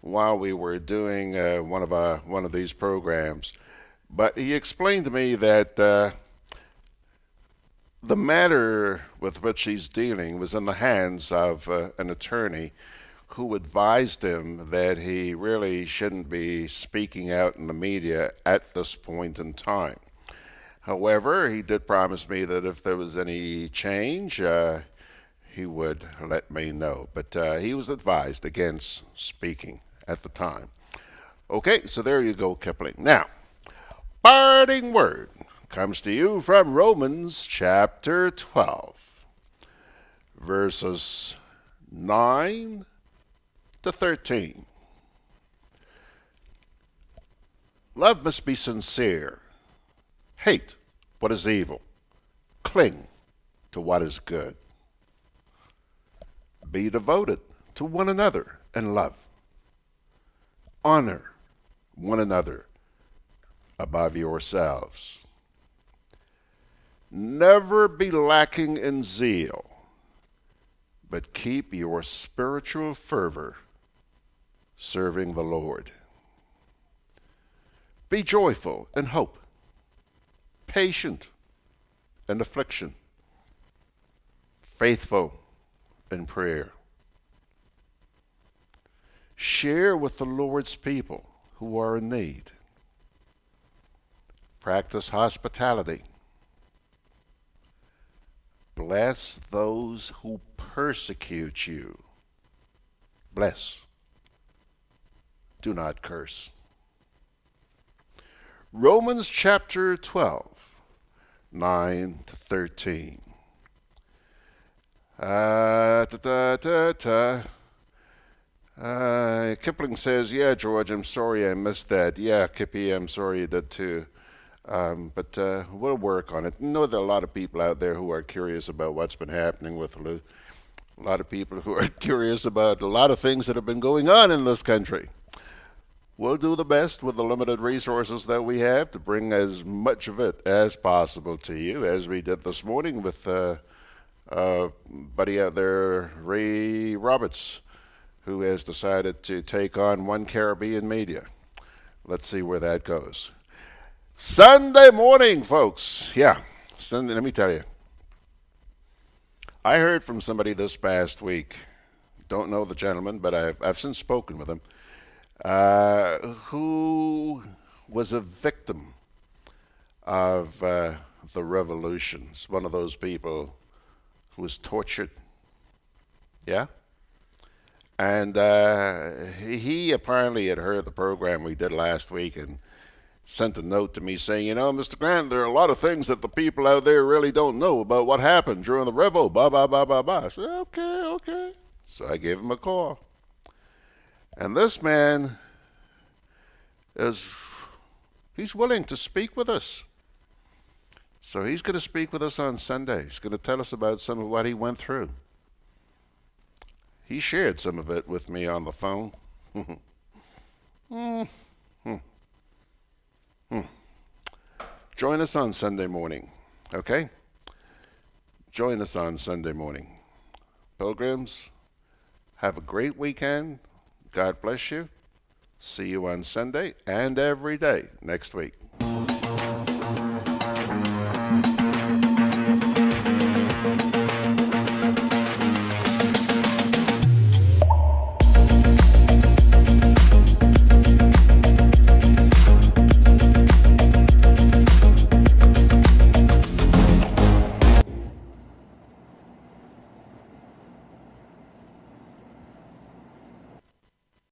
while we were doing one of these programs. But he explained to me that the matter with which he's dealing was in the hands of an attorney who advised him that he really shouldn't be speaking out in the media at this point in time. However, he did promise me that if there was any change, he would let me know. But he was advised against speaking at the time. Okay, so there you go, Kipling. Now, parting word comes to you from Romans chapter 12, verses 9 to 13. Love must be sincere. Hate what is evil. Cling to what is good. Be devoted to one another in love. Honor one another above yourselves. Never be lacking in zeal, but keep your spiritual fervor serving the Lord. Be joyful in hope, patient in affliction, faithful in prayer. Share with the Lord's people who are in need. Practice hospitality. Bless those who persecute you. Bless. Do not curse. Romans chapter 12, 9 to 13. Kipling says, yeah, George, I'm sorry I missed that. Yeah, Kippy, I'm sorry you did too. But we'll work on it. I know there are a lot of people out there who are curious about what's been happening with Lou. A lot of people who are curious about a lot of things that have been going on in this country. We'll do the best with the limited resources that we have to bring as much of it as possible to you, as we did this morning with buddy out there, Ray Roberts, who has decided to take on One Caribbean Media. Let's see where that goes. Sunday morning, folks. Yeah, Sunday, let me tell you. I heard from somebody this past week, don't know the gentleman, but I've since spoken with him, who was a victim of the revolutions. One of those people who was tortured. Yeah? And he apparently had heard the program we did last week and sent a note to me saying, you know, Mr. Grant, there are a lot of things that the people out there really don't know about what happened during the revo, blah, blah, blah, blah, blah. I said, okay. So I gave him a call. And this man he's willing to speak with us. So he's going to speak with us on Sunday. He's going to tell us about some of what he went through. He shared some of it with me on the phone. Join us on Sunday morning, okay? Join us on Sunday morning. Pilgrims, have a great weekend. God bless you. See you on Sunday and every day next week.